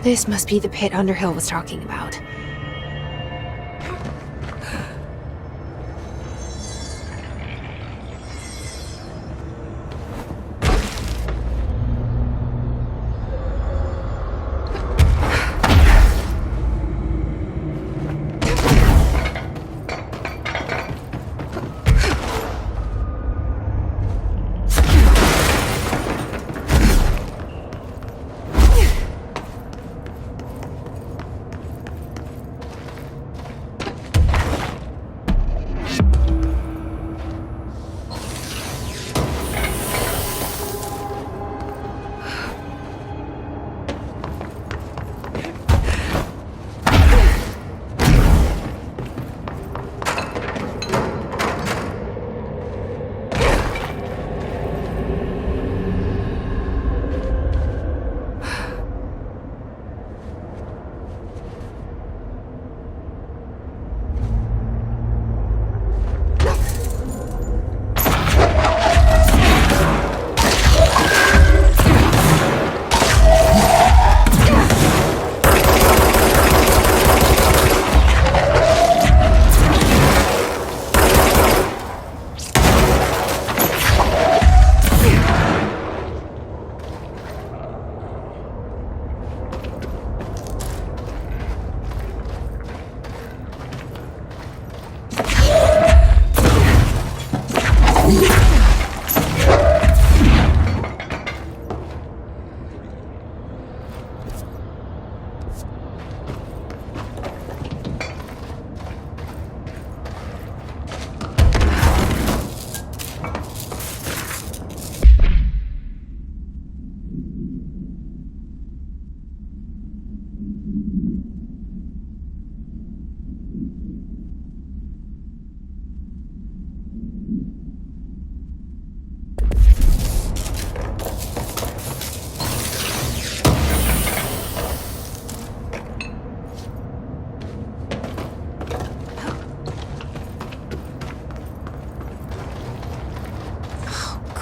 This must be the pit Underhill was talking about.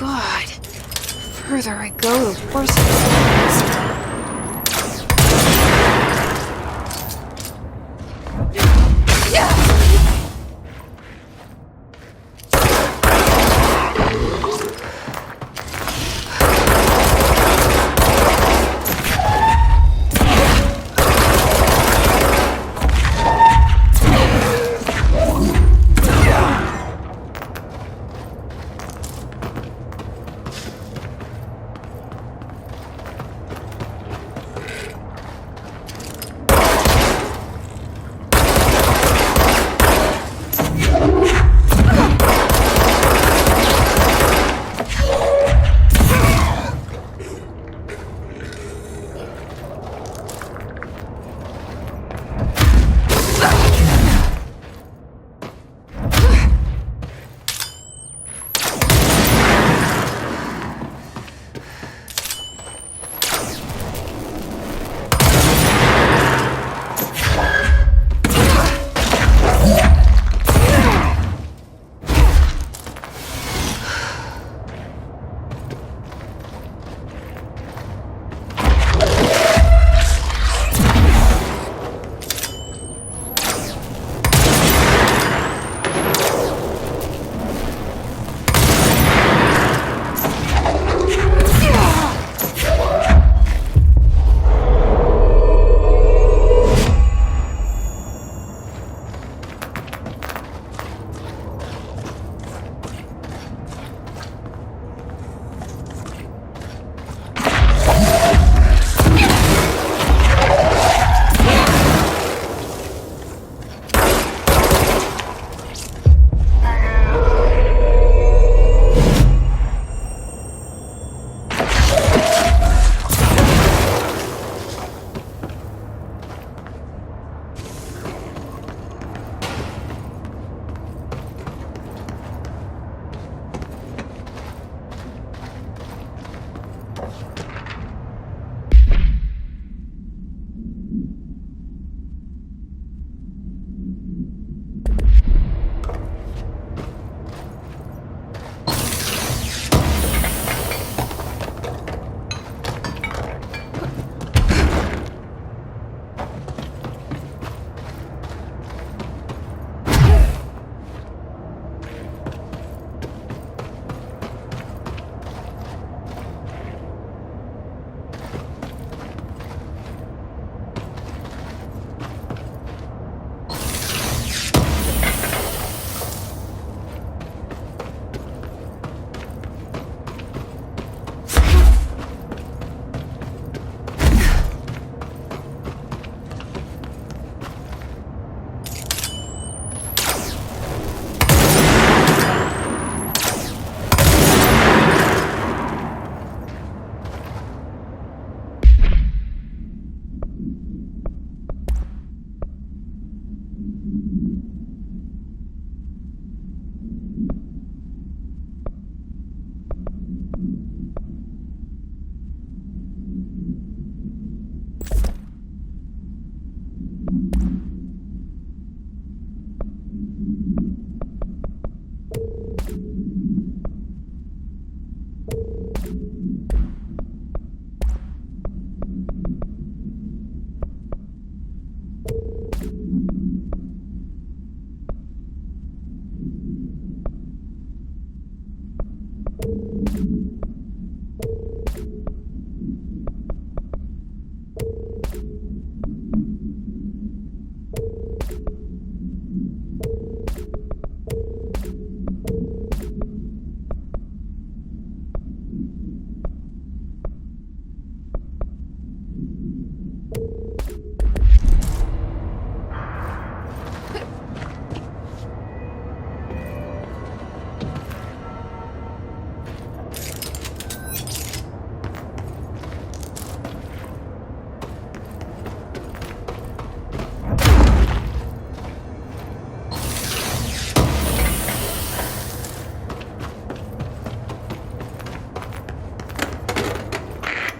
God. The further I go, the worse it feels.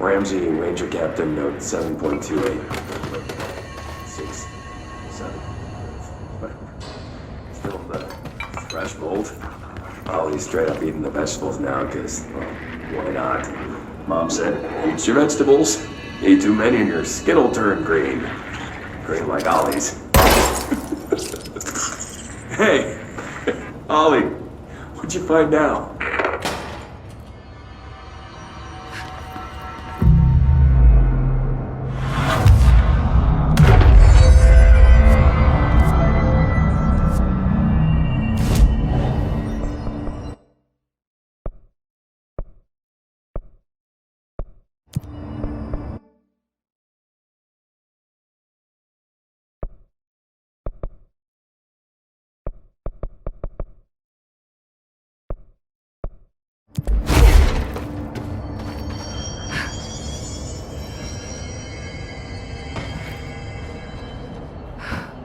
Ramsey, Ranger Captain, note 7.28. 6, 7, whatever. Still the fresh mold. Ollie's straight up eating the vegetables now, because, well, why not? Mom said, eat your vegetables. Eat too many and your skin will turn green. Green like Ollie's. Hey, Ollie, what'd you find now?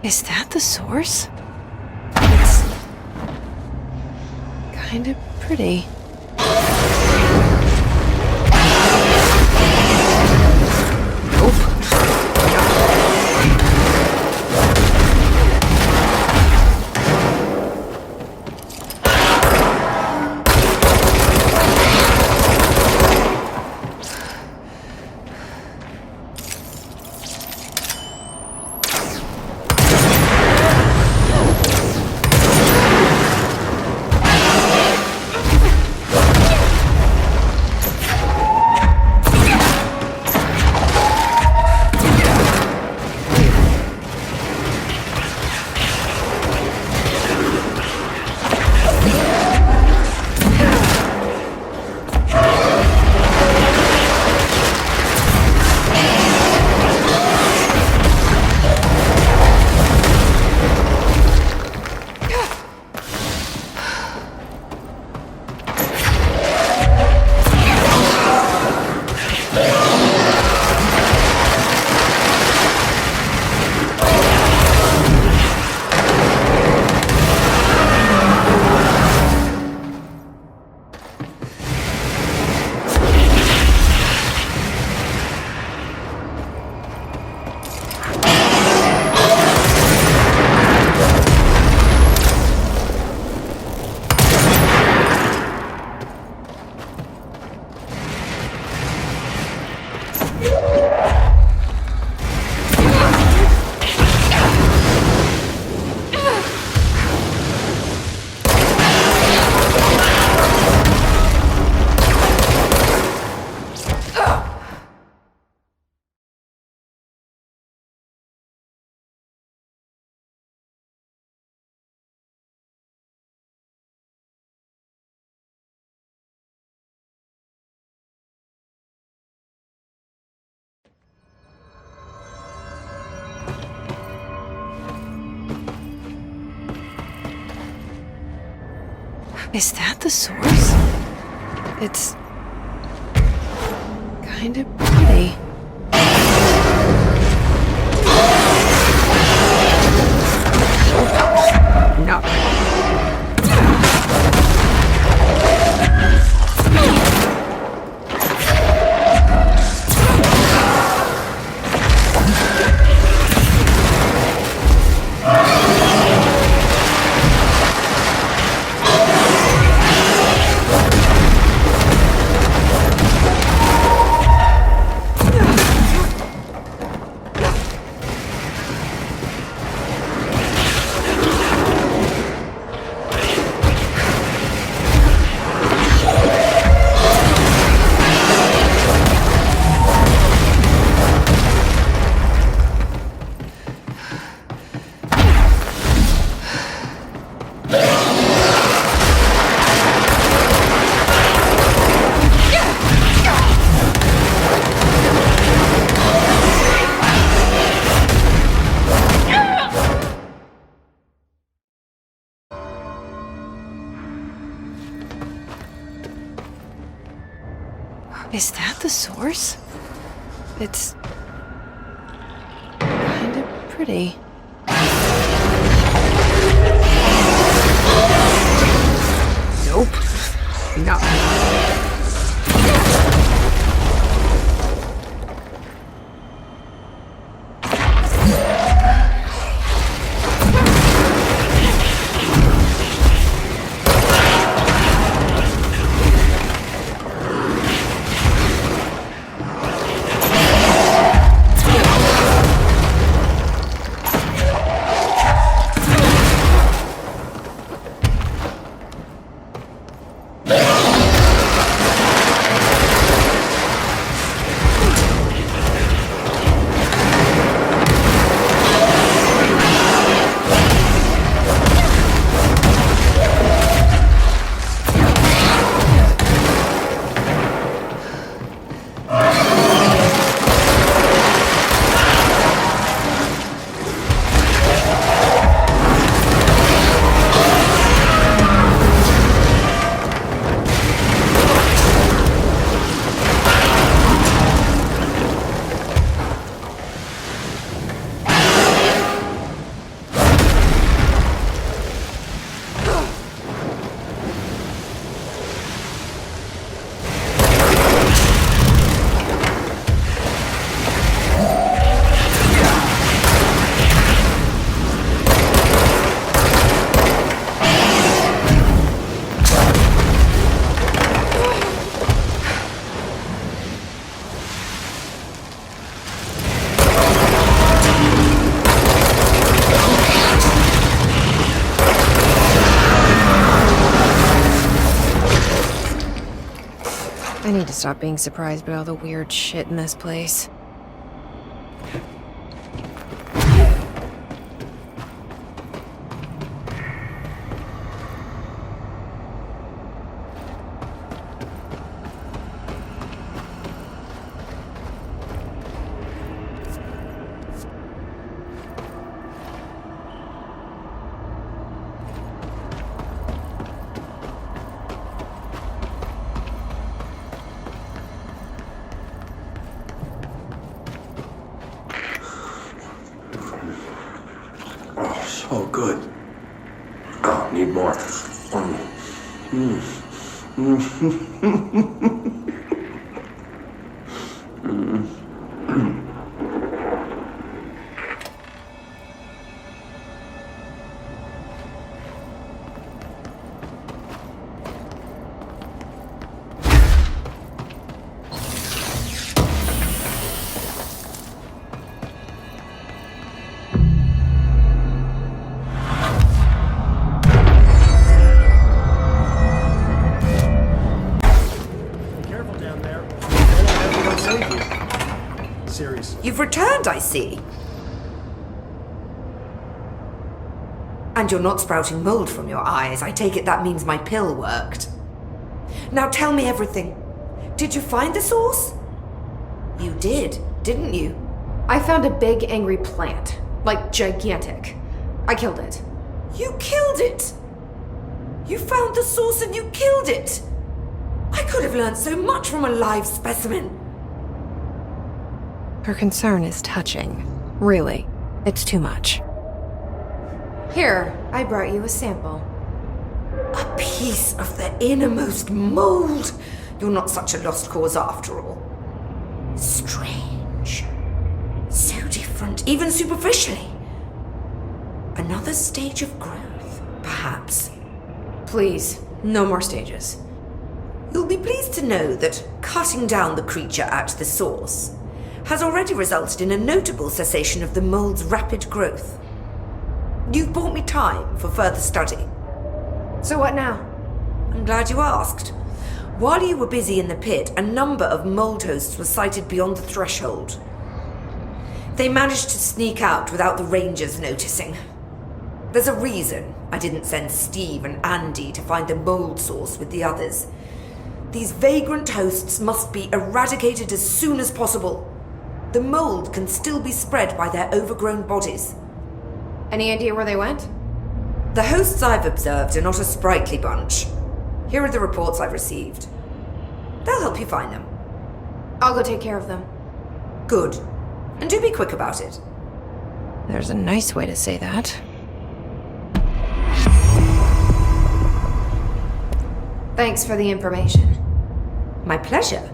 Is that the source? It's kind of pretty. Is that the source? It's kind of pretty. No. Is that the source? It's kind of pretty. Nope. No. I need to stop being surprised by all the weird shit in this place. Oh, good. Oh, need more. You've returned, I see. And you're not sprouting mold from your eyes. I take it that means my pill worked. Now tell me everything. Did you find the source? You did, didn't you? I found a big angry plant. Like, gigantic. I killed it. You killed it! You found the source and you killed it! I could have learned so much from a live specimen. Her concern is touching. Really, it's too much. Here, I brought you a sample. A piece of the innermost mold. You're not such a lost cause after all. Strange. So different, even superficially. Another stage of growth, perhaps. Please, no more stages. You'll be pleased to know that cutting down the creature at the source has already resulted in a notable cessation of the mold's rapid growth. You've bought me time for further study. So what now? I'm glad you asked. While you were busy in the pit, a number of mold hosts were sighted beyond the threshold. They managed to sneak out without the rangers noticing. There's a reason I didn't send Steve and Andy to find the mold source with the others. These vagrant hosts must be eradicated as soon as possible. The mold can still be spread by their overgrown bodies. Any idea where they went? The hosts I've observed are not a sprightly bunch. Here are the reports I've received. They'll help you find them. I'll go take care of them. Good. And do be quick about it. There's a nice way to say that. Thanks for the information. My pleasure.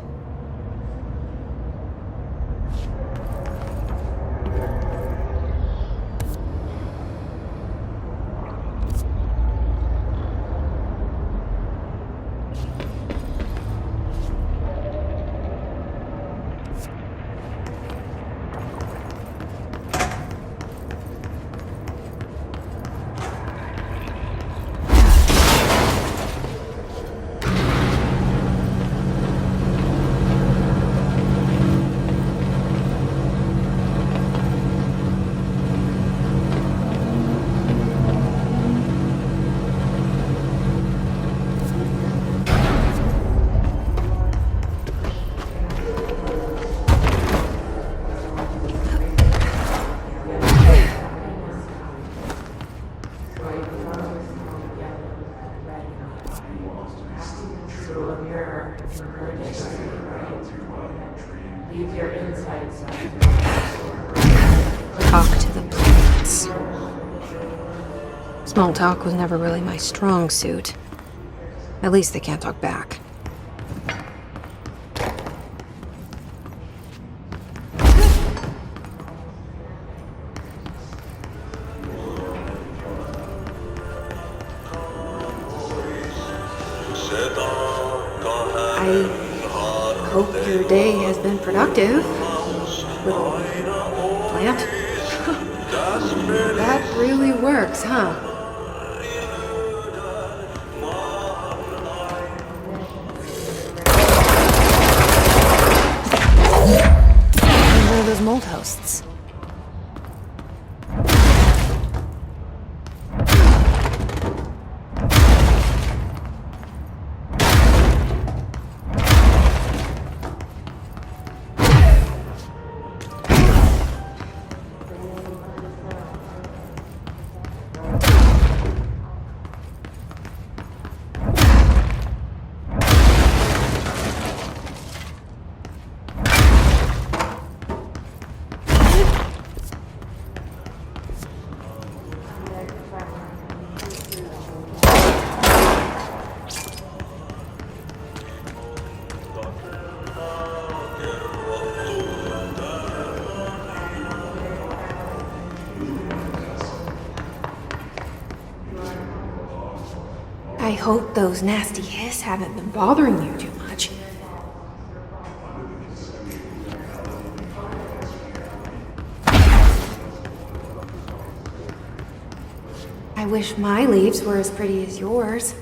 Talk to the plants. Small talk was never really my strong suit. At least they can't talk back. I hope your day has been productive, little plant. That really works, huh? And where are those mold hosts? I hope those nasty hiss haven't been bothering you too much. I wish my leaves were as pretty as yours.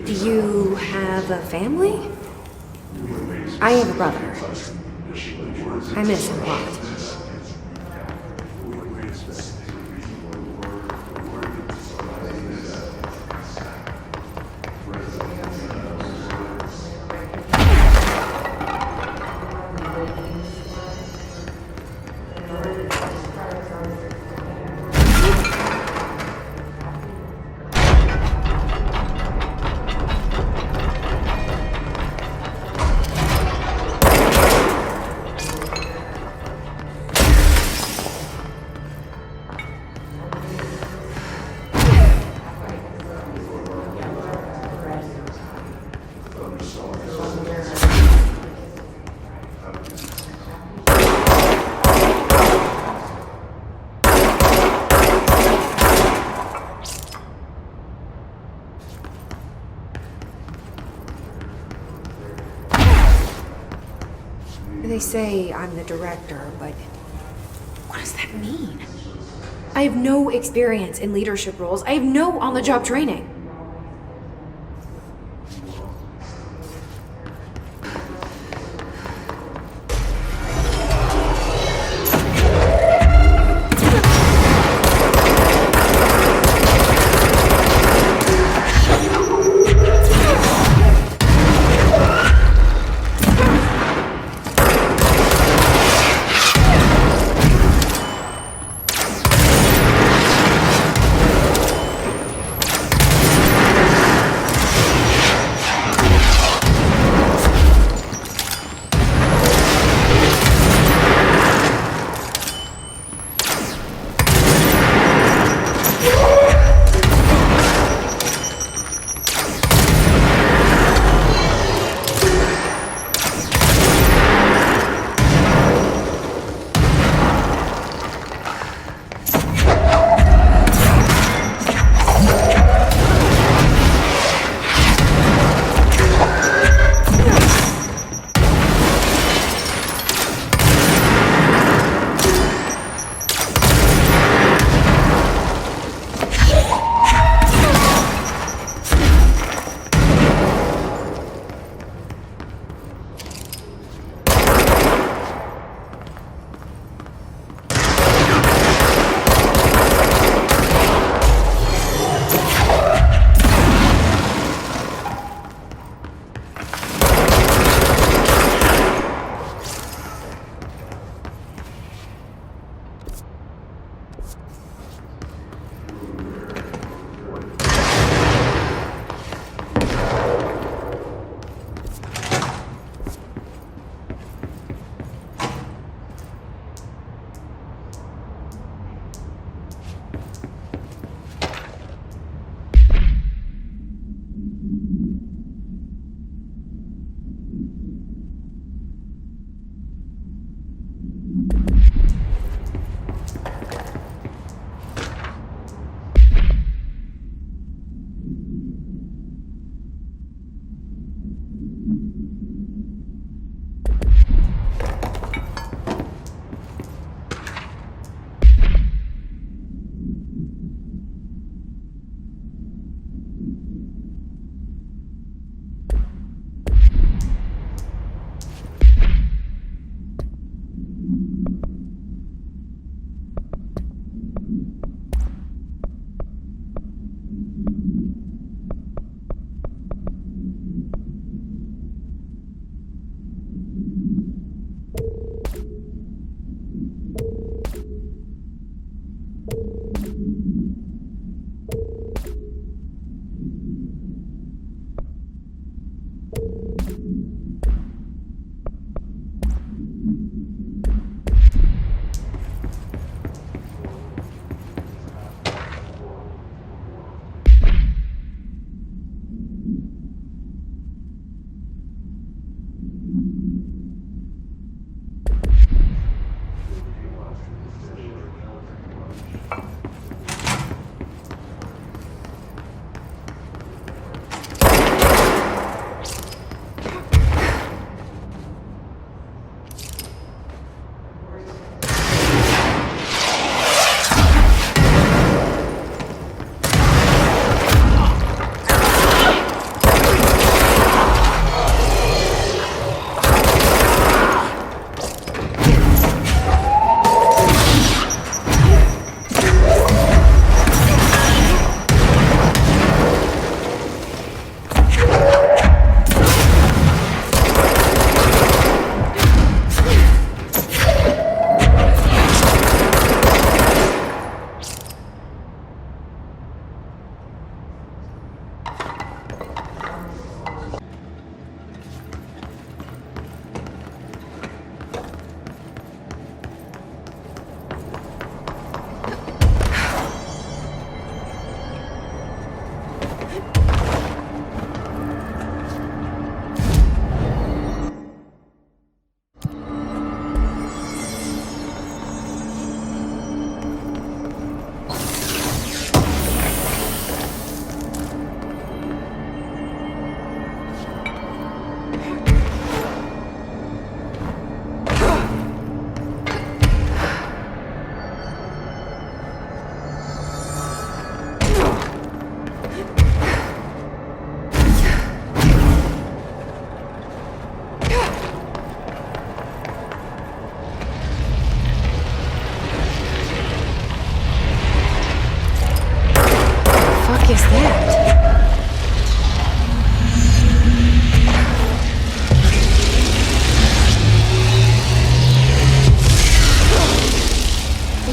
Do you have a family? I have a brother. I miss him a lot. say I'm the director, but what does that mean? I have no experience in leadership roles. I have no on-the-job training.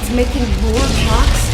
He's making more clocks?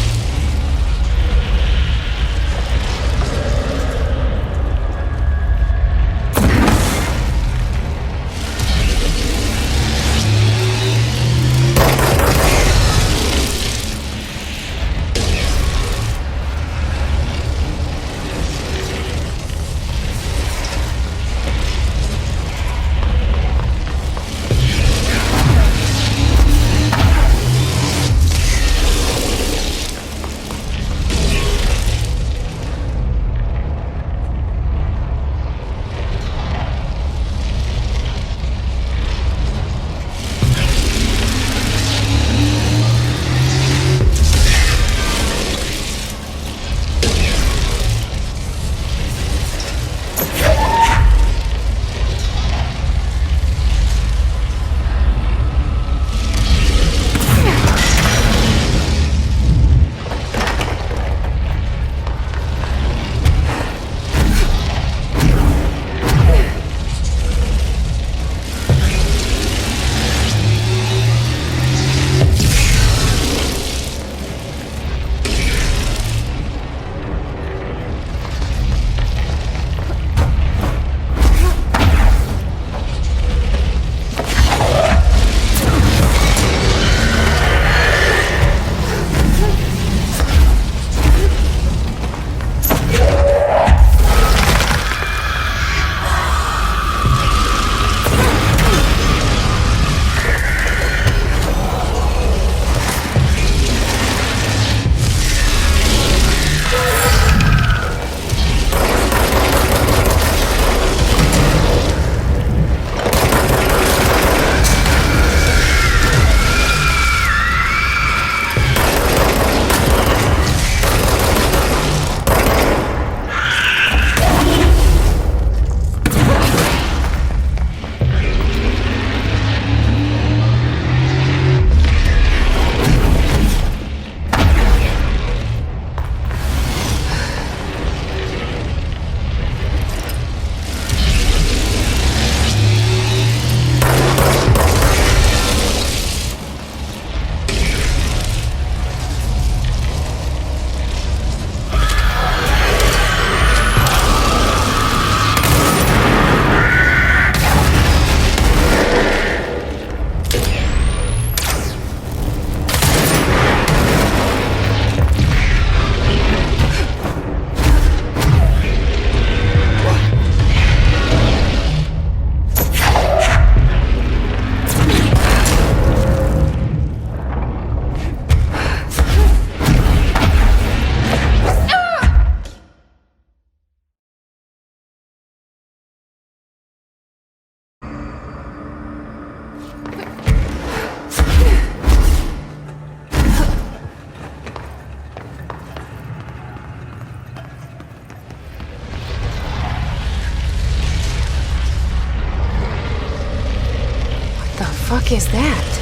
Fuck is that?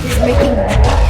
He's making more clocks?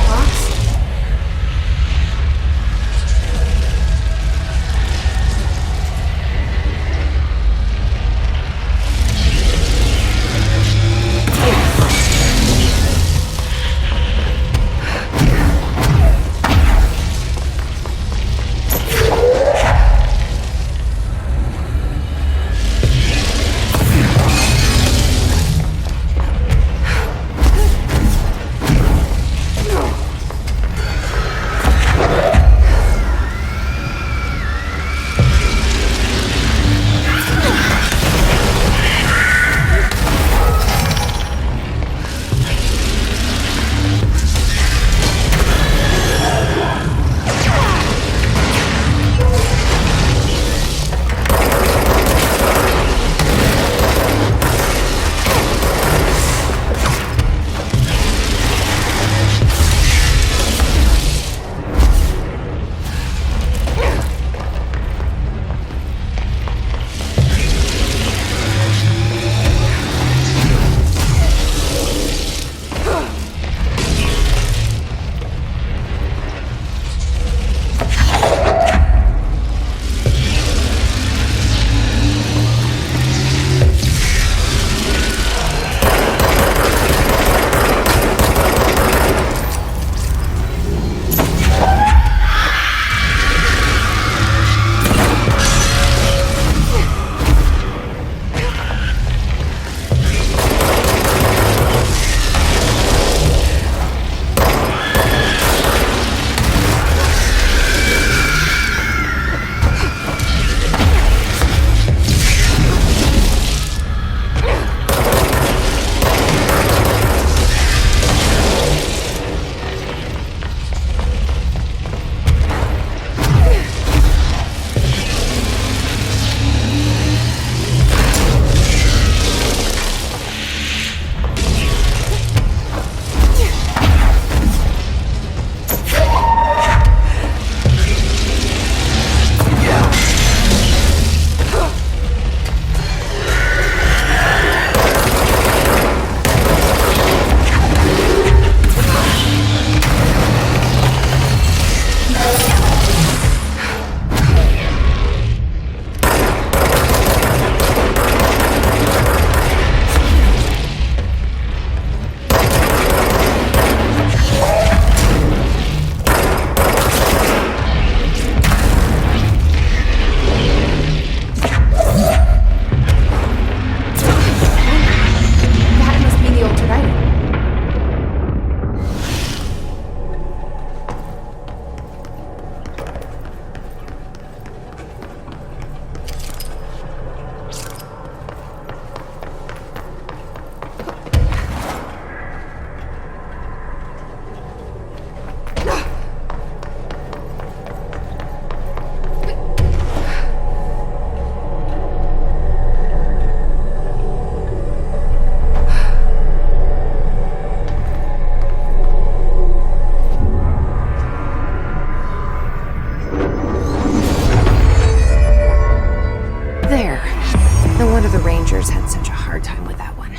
Rangers had such a hard time with that one.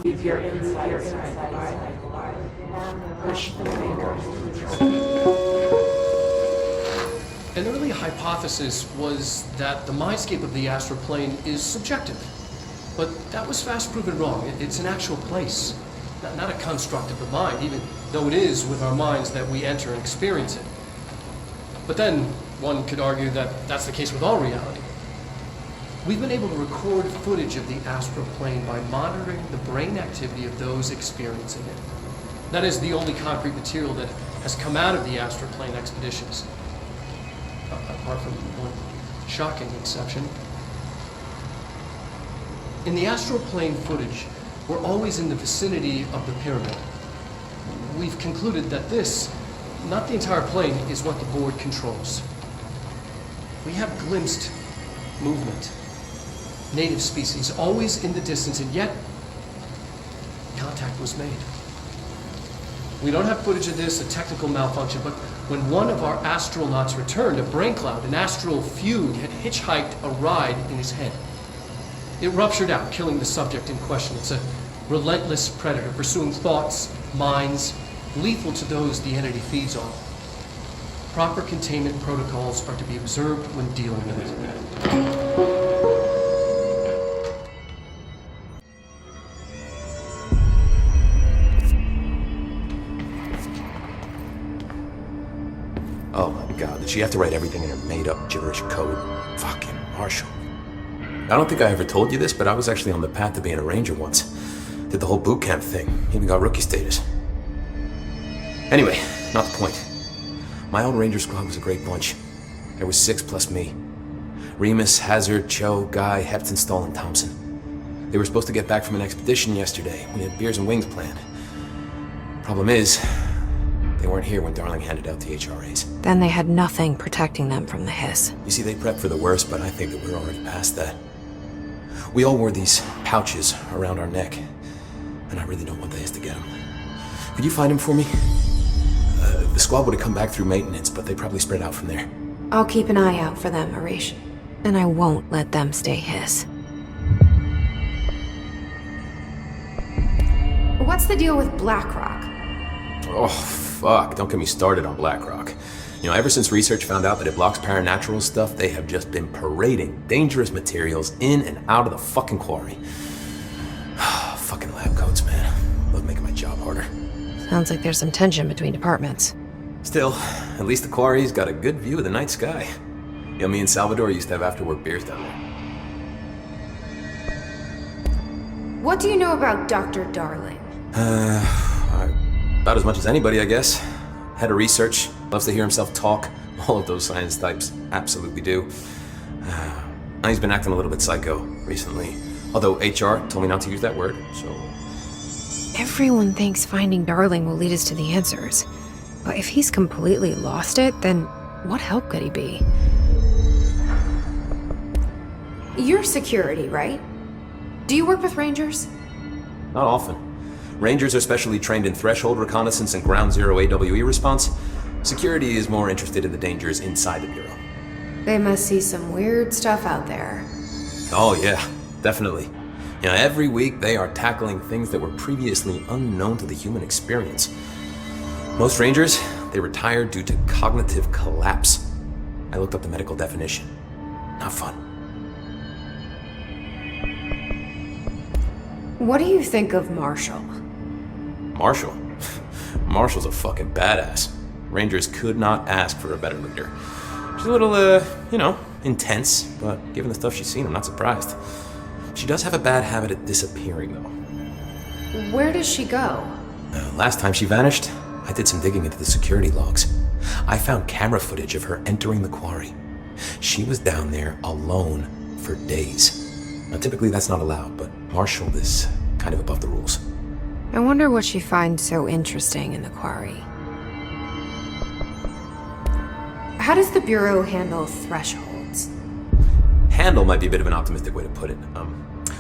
Leave your insider push the maker. An early hypothesis was that the mindscape of the astral plane is subjective. But that was fast proven wrong. It's an actual place, not a construct of the mind, even though it is with our minds that we enter and experience it. But then one could argue that that's the case with all reality. We've been able to record footage of the astral plane by monitoring the brain activity of those experiencing it. That is the only concrete material that has come out of the astral plane expeditions. Apart from one shocking exception. In the astral plane footage, we're always in the vicinity of the pyramid. We've concluded that this, not the entire plane, is what the board controls. We have glimpsed movement. Native species, always in the distance, and yet contact was made. We don't have footage of this, a technical malfunction, but when one of our astronauts returned, a brain cloud, an astral fugue, had hitchhiked a ride in his head. It ruptured out, killing the subject in question. It's a relentless predator, pursuing thoughts, minds, lethal to those the entity feeds on. Proper containment protocols are to be observed when dealing with it. Oh my god, did she have to write everything in her made-up gibberish code? Fucking Marshall. I don't think I ever told you this, but I was actually on the path to being a ranger once. Did the whole boot camp thing, even got rookie status. Anyway, not the point. My old ranger squad was a great bunch. There was 6 plus me. Remus, Hazard, Cho, Guy, Hepton, Stahl, and Thompson. They were supposed to get back from an expedition yesterday. We had beers and wings planned. Problem is, they weren't here when Darling handed out the HRAs. Then they had nothing protecting them from the hiss. You see, they prepped for the worst, but I think that we're already past that. We all wore these pouches around our neck, and I really don't want the hiss to get them. Could you find them for me? The squad would have come back through maintenance, but they probably spread out from there. I'll keep an eye out for them, Arish. And I won't let them stay hiss. What's the deal with BlackRock? Oh, fuck. Don't get me started on BlackRock. You know, ever since research found out that it blocks paranatural stuff, they have just been parading dangerous materials in and out of the fucking quarry. Fucking lab coats, man. Love making my job harder. Sounds like there's some tension between departments. Still, at least the quarry's got a good view of the night sky. You know, me and Salvador used to have after-work beers down there. What do you know about Dr. Darling? About as much as anybody, I guess. Head of research, loves to hear himself talk. All of those science types absolutely do. He's been acting a little bit psycho recently. Although HR told me not to use that word, so... Everyone thinks finding Darling will lead us to the answers. But if he's completely lost it, then what help could he be? You're security, right? Do you work with Rangers? Not often. Rangers are specially trained in threshold reconnaissance and ground zero AWE response. Security is more interested in the dangers inside the Bureau. They must see some weird stuff out there. Oh yeah, definitely. You know, every week they are tackling things that were previously unknown to the human experience. Most Rangers, they retire due to cognitive collapse. I looked up the medical definition. Not fun. What do you think of Marshall? Marshall? Marshall's a fucking badass. Rangers could not ask for a better leader. She's a little, intense, but given the stuff she's seen, I'm not surprised. She does have a bad habit of disappearing, though. Where does she go? Last time she vanished, I did some digging into the security logs. I found camera footage of her entering the quarry. She was down there alone for days. Now, typically that's not allowed, but Marshall is kind of above the rules. I wonder what she finds so interesting in the quarry. How does the Bureau handle thresholds? Handle might be a bit of an optimistic way to put it.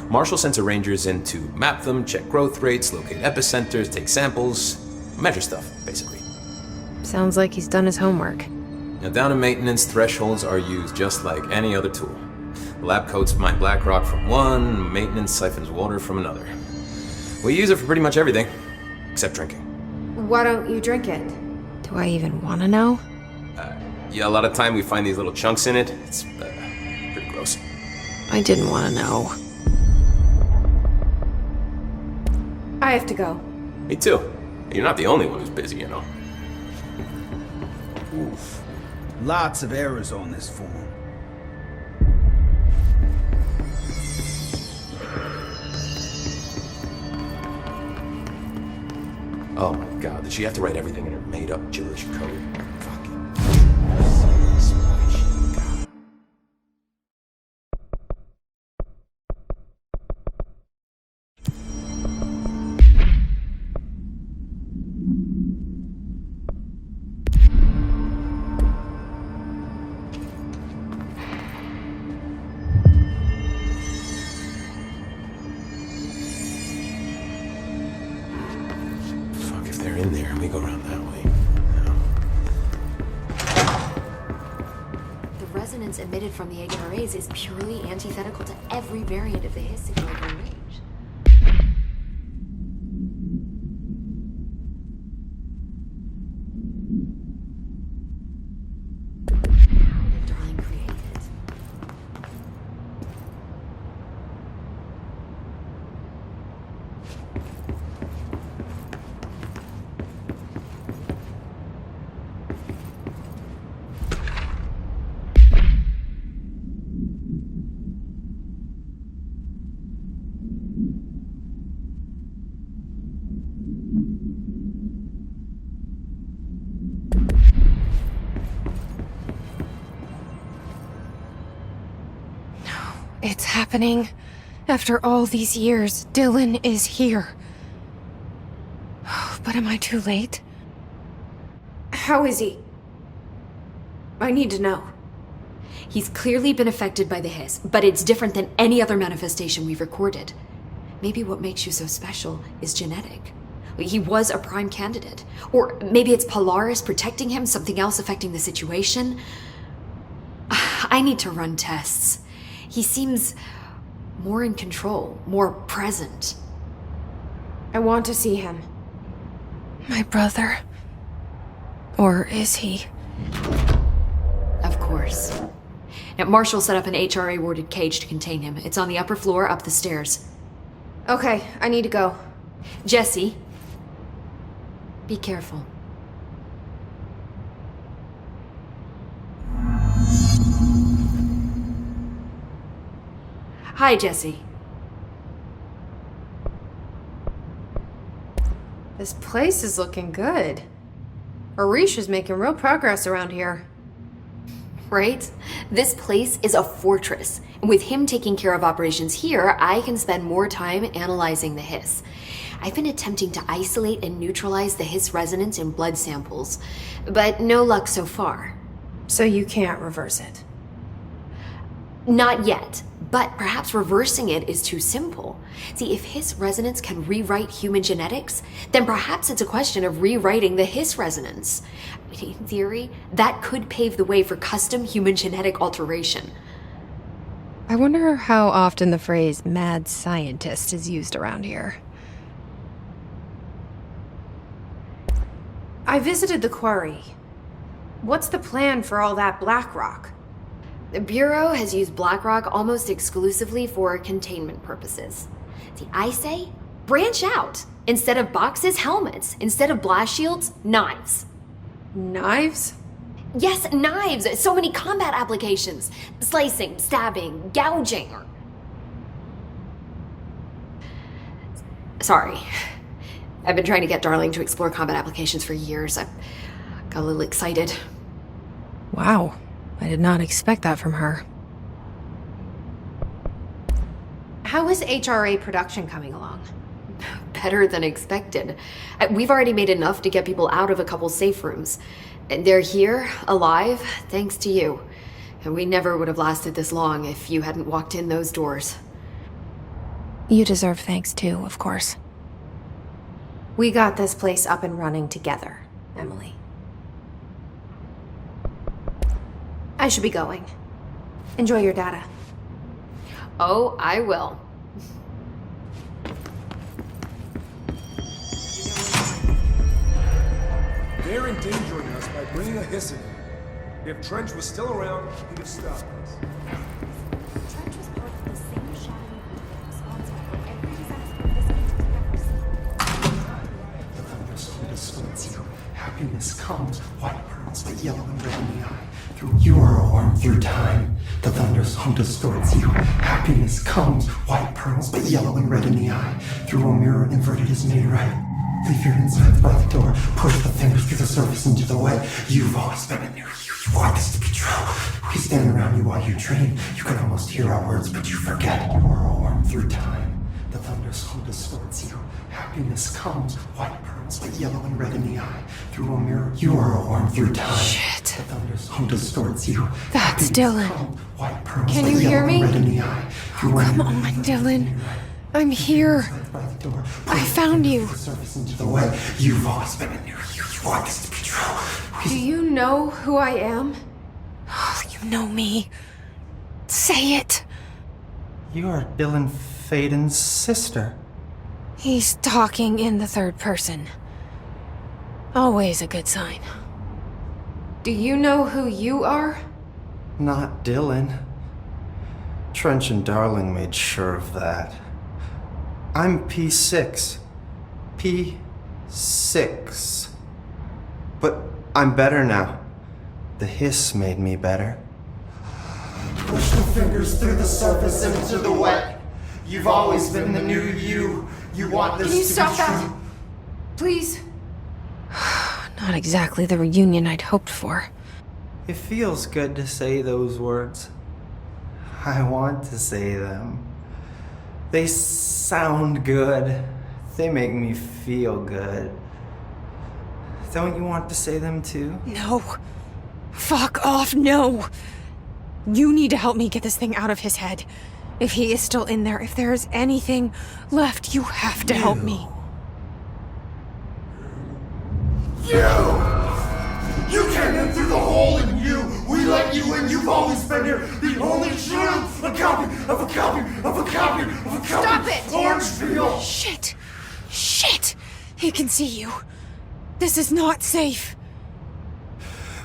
Marshall sends her rangers in to map them, check growth rates, locate epicenters, take samples, measure stuff, basically. Sounds like he's done his homework. Now, down in maintenance, thresholds are used just like any other tool. The lab coats mine black rock from one, maintenance siphons water from another. We use it for pretty much everything, except drinking. Why don't you drink it? Do I even want to know? Yeah, a lot of time we find these little chunks in it. It's pretty gross. I didn't want to know. I have to go. Me too. You're not the only one who's busy, you know. Oof. Lots of errors on this form. Oh my god, did she have to write everything in her made-up gibberish code? Fucking... in there and we go around that way. The resonance emitted from the Again arrays is purely antithetical to every variant of the His signal range. How did Darling create it? It's happening. After all these years, Dylan is here. But am I too late? How is he? I need to know. He's clearly been affected by the Hiss, but it's different than any other manifestation we've recorded. Maybe what makes you so special is genetic. He was a prime candidate. Or maybe it's Polaris protecting him, something else affecting the situation. I need to run tests. He seems more in control, more present. I want to see him. My brother? Or is he? Of course. Now, Marshall set up an HRA-warded cage to contain him. It's on the upper floor, up the stairs. Okay, I need to go. Jesse, be careful. Hi, Jesse. This place is looking good. Arish is making real progress around here. Right? This place is a fortress. And with him taking care of operations here, I can spend more time analyzing the hiss. I've been attempting to isolate and neutralize the hiss resonance in blood samples, but no luck so far. So you can't reverse it. Not yet, but perhaps reversing it is too simple. See, if hiss resonance can rewrite human genetics, then perhaps it's a question of rewriting the hiss resonance. In theory, that could pave the way for custom human genetic alteration. I wonder how often the phrase mad scientist is used around here. I visited the quarry. What's the plan for all that black rock? The Bureau has used BlackRock almost exclusively for containment purposes. See, I say, branch out. Instead of boxes, helmets. Instead of blast shields, knives. Knives? Yes, knives! So many combat applications. Slicing, stabbing, gouging. Sorry. I've been trying to get Darling to explore combat applications for years. I got a little excited. Wow. I did not expect that from her. How is HRA production coming along? Better than expected. We've already made enough to get people out of a couple safe rooms. They're here, alive, thanks to you. And we never would have lasted this long if you hadn't walked in those doors. You deserve thanks too, of course. We got this place up and running together, Emily. I should be going. Enjoy your data. Oh, I will. They're endangering us by bringing a hiss in. If Trench was still around, he'd have stopped us. Trench was part of the same shadowy group responsible for every disaster this country's ever seen. Happiness comes, white pearls, but yellow and red in the eye. You are a worm through time. The thunderstorm distorts you. Happiness comes, white pearls, but yellow and red in the eye. Through a mirror inverted is made right. Leave your insides by the door. Push the fingers through the surface into the wet. You've always been in there. You want this to be true. We stand around you while you dream. You can almost hear our words, but you forget. You are a worm through time. The thunderstorm distorts you. Happiness comes, white pearls, but yellow and red in the eye. Through a mirror, you are a worm through time. Shit. The thunderstorm distorts you. That's Happiness Dylan. comes, white pearls, Can but you yellow hear and me? red in the eye. Through a Come mirror, on, Dylan. I'm here. I found you. You've always been in there. You want this to be true. Do you know who I am? You know me. Say it. You are Dylan Faden's sister. He's talking in the third person. Always a good sign. Do you know who you are? Not Dylan. Trench and Darling made sure of that. I'm P6. P6. But I'm better now. The hiss made me better. Push the fingers through the surface into the wet. You've always been the new you. You want this Can you to stop be that? true. Please. Not exactly the reunion I'd hoped for. It feels good to say those words. I want to say them. They sound good. They make me feel good. Don't you want to say them too? No. Fuck off, no. You need to help me get this thing out of his head. If he is still in there, if there is anything left, you have to help me. You came in through the hole in you. We let you in. You've always been here. The only truth. A copy of a copy of a copy of a copy. Stop it! Orange peel. Shit. Shit. He can see you. This is not safe.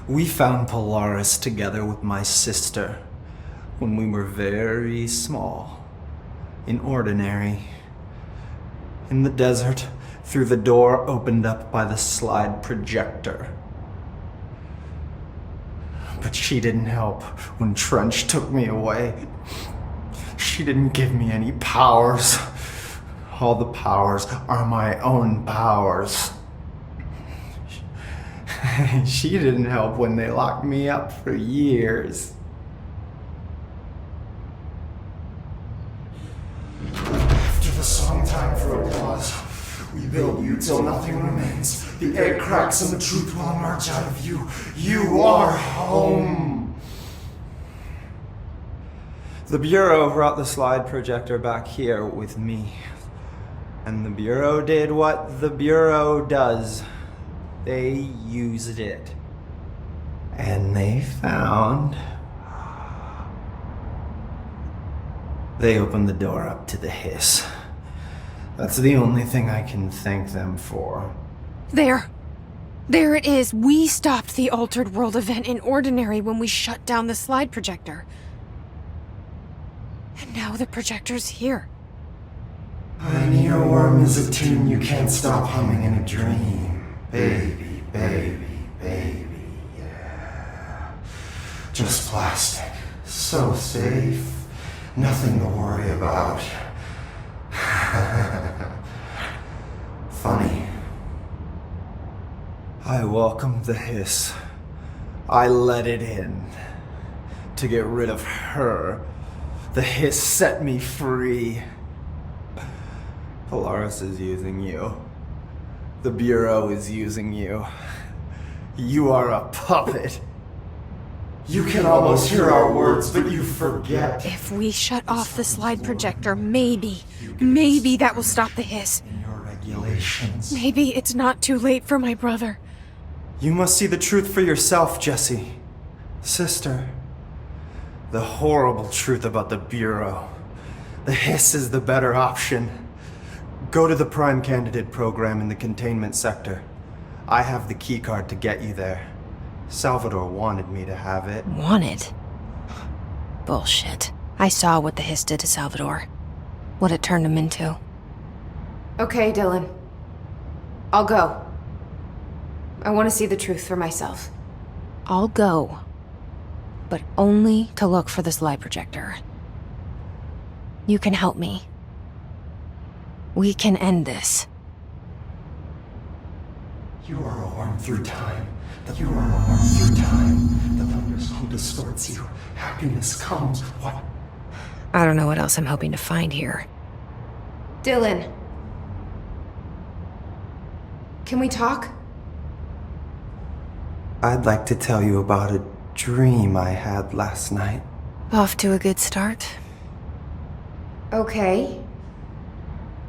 We found Polaris together with my sister when we were very small, in Ordinary, in the desert, through the door opened up by the slide projector. But she didn't help when Trench took me away. She didn't give me any powers. All the powers are my own powers. She didn't help when they locked me up for years. After the song time for applause, we build you till nothing remains. The egg cracks and the truth will emerge out of you. You are home. The Bureau brought the slide projector back here with me. And the Bureau did what the Bureau does. They used it. And they found... They opened the door up to the hiss. That's the only thing I can thank them for. There it is. We stopped the Altered World event in Ordinary when we shut down the slide projector. And now the projector's here. An earworm is a tune you can't stop humming in a dream. Baby, baby, baby, yeah. Just plastic. So safe. Nothing to worry about. Funny. I welcomed the hiss. I let it in. To get rid of her. The hiss set me free. Polaris is using you. The Bureau is using you. You are a puppet. You can almost hear our words, but you forget. If we shut off the slide projector, maybe that will stop the hiss. In your regulations. Maybe it's not too late for my brother. You must see the truth for yourself, Jesse. Sister. The horrible truth about the Bureau. The hiss is the better option. Go to the Prime Candidate program in the containment sector. I have the keycard to get you there. Salvador wanted me to have it. Wanted? Bullshit. I saw what the hiss did to Salvador. What it turned him into. Okay, Dylan. I'll go. I want to see the truth for myself. I'll go. But only to look for the slide projector. You can help me. We can end this. You are a worm through time. You are a worm through time. The thunderstorm distorts you. Happiness comes. What? I don't know what else I'm hoping to find here. Dylan. Can we talk? I'd like to tell you about a dream I had last night. Off to a good start. Okay.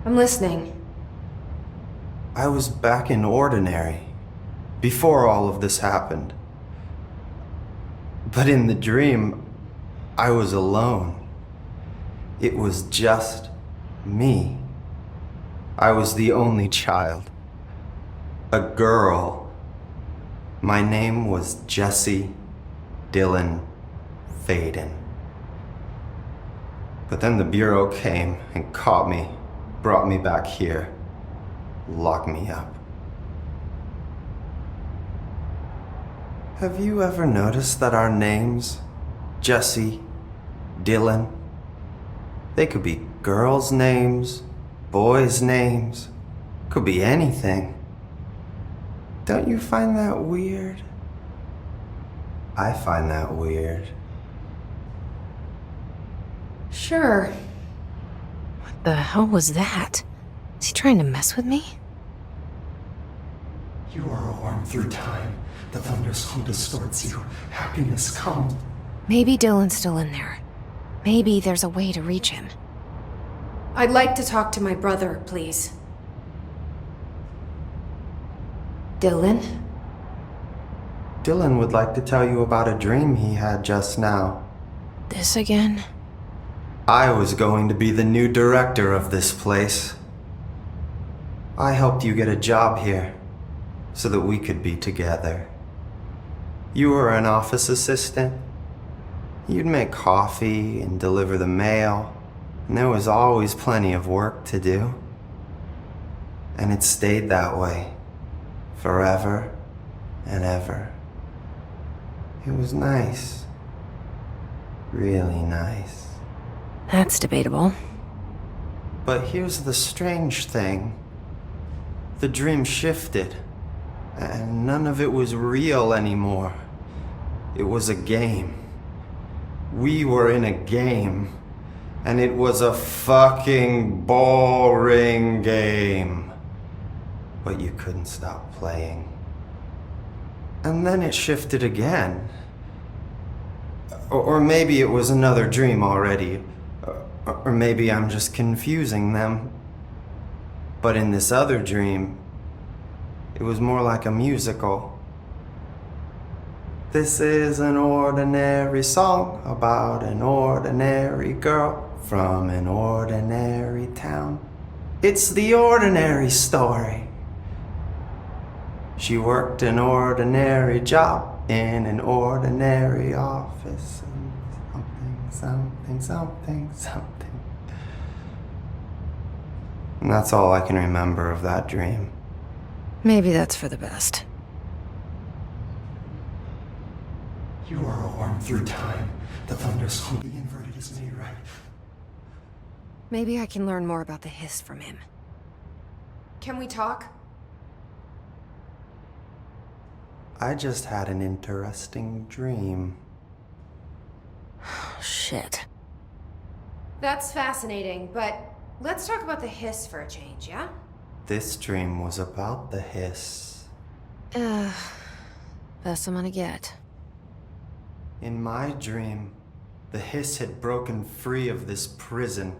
I'm listening. I was back in Ordinary, before all of this happened. But in the dream, I was alone. It was just me. I was the only child. A girl. My name was Jesse Dylan Faden. But then the Bureau came and caught me, brought me back here, locked me up. Have you ever noticed that our names, Jesse, Dylan, they could be girls' names, boys' names, could be anything. Don't you find that weird? I find that weird. Sure. What the hell was that? Is he trying to mess with me? You are a worm through time. The thunderstorm distorts you. Happiness comes. Maybe Dylan's still in there. Maybe there's a way to reach him. I'd like to talk to my brother, please. Dylan? Dylan would like to tell you about a dream he had just now. This again? I was going to be the new director of this place. I helped you get a job here, so that we could be together. You were an office assistant. You'd make coffee and deliver the mail, and there was always plenty of work to do. And it stayed that way, forever and ever. It was nice. Really nice. That's debatable. But here's the strange thing. The dream shifted, and none of it was real anymore. It was a game. We were in a game, and it was a fucking boring game. But you couldn't stop playing. And then it shifted again. Or maybe it was another dream already. Or maybe I'm just confusing them. But in this other dream, it was more like a musical. This is an ordinary song about an ordinary girl from an ordinary town. It's the ordinary story. She worked an ordinary job in an ordinary office. Something. And that's all I can remember of that dream. Maybe that's for the best. You are a worm through time. The thunder song the inverted is made right. Maybe I can learn more about the hiss from him. Can we talk? I just had an interesting dream. Shit. That's fascinating, but let's talk about the hiss for a change, yeah? This dream was about the hiss. Best I'm gonna get. In my dream, the hiss had broken free of this prison,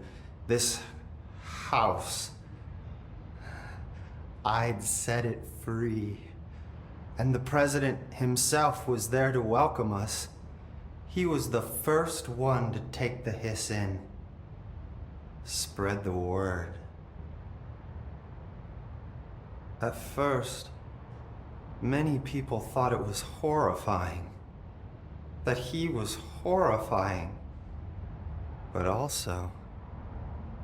this house. I'd set it free. And the president himself was there to welcome us. He was the first one to take the hiss in. Spread the word. At first, many people thought it was horrifying. That he was horrifying. But also,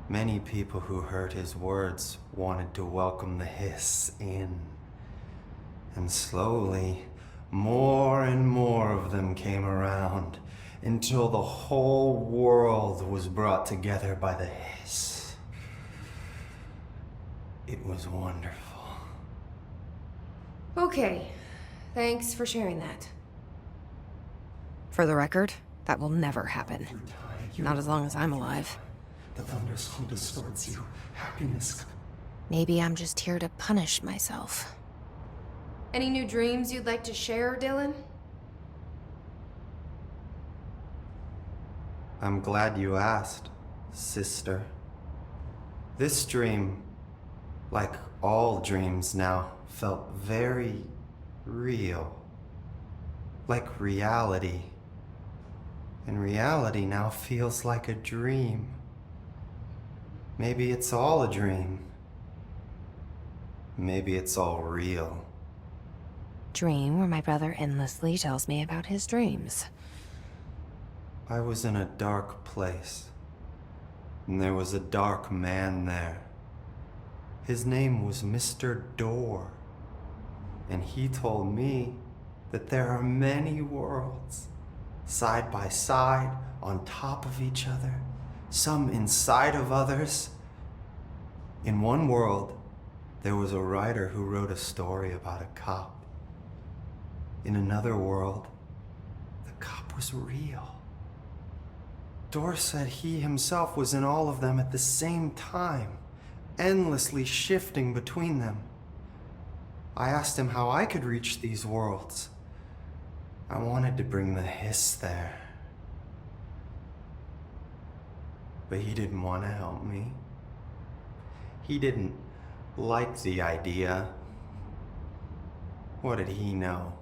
many people who heard his words wanted to welcome the hiss in. And slowly, more and more of them came around until the whole world was brought together by the hiss. It was wonderful. Okay, thanks for sharing that. For the record, that will never happen. Not as long as I'm alive. The thunder song distorts you. Happiness. Maybe I'm just here to punish myself. Any new dreams you'd like to share, Dylan? I'm glad you asked, sister. This dream, like all dreams now, felt very real. Like reality. And reality now feels like a dream. Maybe it's all a dream. Maybe it's all real. Dream where my brother endlessly tells me about his dreams. I was in a dark place, and there was a dark man there. His name was Mr. Door, and he told me that there are many worlds, side by side, on top of each other, some inside of others. In one world, there was a writer who wrote a story about a cop. In another world, the cop was real. Door said he himself was in all of them at the same time, endlessly shifting between them. I asked him how I could reach these worlds. I wanted to bring the hiss there. But he didn't want to help me. He didn't like the idea. What did he know?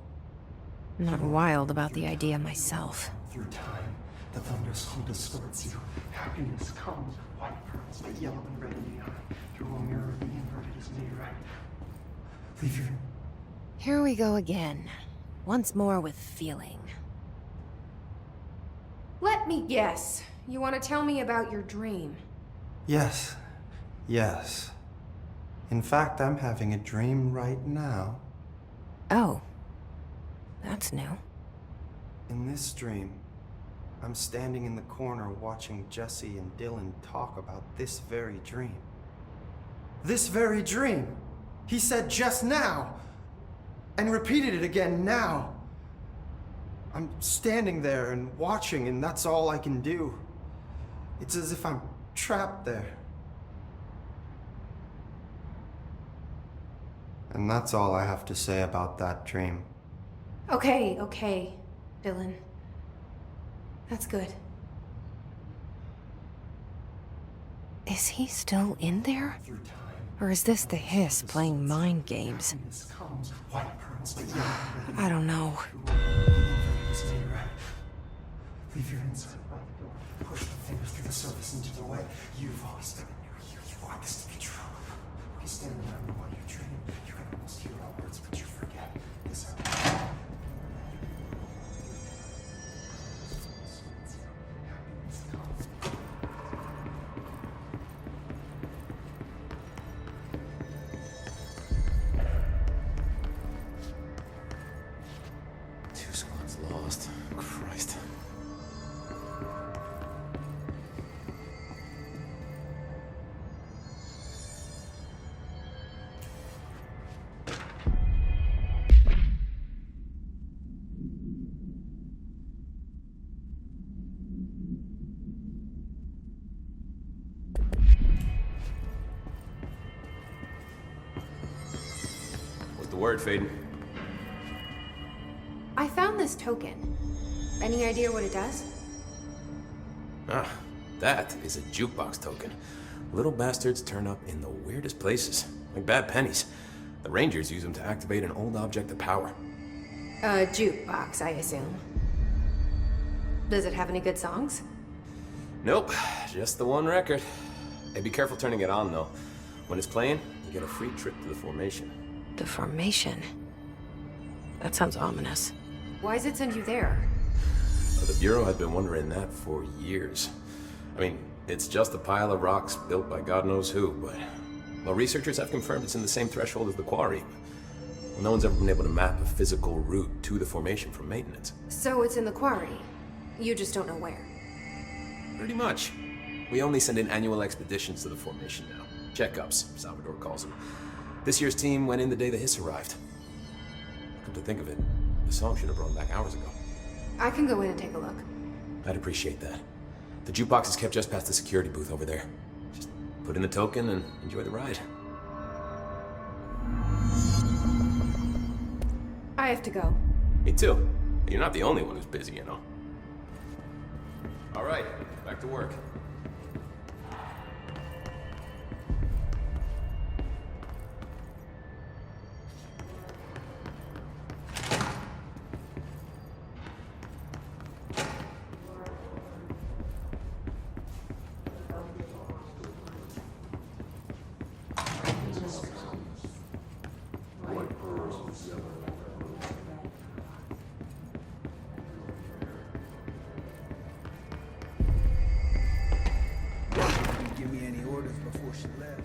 I'm not wild about the idea myself. Through time, the thunder song distorts you. Happiness comes with white pearls, but yellow and red in the eye. Through a mirror, the inverted is made right. Leave your... Here we go again. once more with feeling. Let me guess. You want to tell me about your dream? Yes. Yes. In fact, I'm having a dream right now. Oh. That's new. In this dream, I'm standing in the corner watching Jesse and Dylan talk about this very dream. This very dream! He said just now! And repeated it again now! I'm standing there and watching, and that's all I can do. It's as if I'm trapped there. And that's all I have to say about that dream. Okay, Dylan. That's good. Is he still in there? Or is this the hiss playing mind games? I don't know. Leave your inside by the door. Push the fingers through the surface into the way. You've always done it. You want this to be true. We stand around while you dream. You can almost hear our words, but you forget. This Two squads lost. Christ. What's the word, Faden? I found this token. Any idea what it does? Ah, that is a jukebox token. Little bastards turn up in the weirdest places, like bad pennies. The Rangers use them to activate an old object of power. A jukebox, I assume. Does it have any good songs? Nope, just the one record. Hey, be careful turning it on, though. When it's playing, you get a free trip to the formation. The formation? That sounds ominous. Why does it send you there? The Bureau had been wondering that for years. I mean, it's just a pile of rocks built by God knows who, but... Well, researchers have confirmed it's in the same threshold as the quarry. Well, no one's ever been able to map a physical route to the formation from maintenance. So it's in the quarry. You just don't know where. Pretty much. We only send in annual expeditions to the formation now. Checkups, Salvador calls them. This year's team went in the day the hiss arrived. Come to think of it, the song should have brought them back hours ago. I can go in and take a look. I'd appreciate that. The jukebox is kept just past the security booth over there. Just put in the token and enjoy the ride. I have to go. Me too. You're not the only one who's busy, you know. All right, back to work. Give me any orders before she left.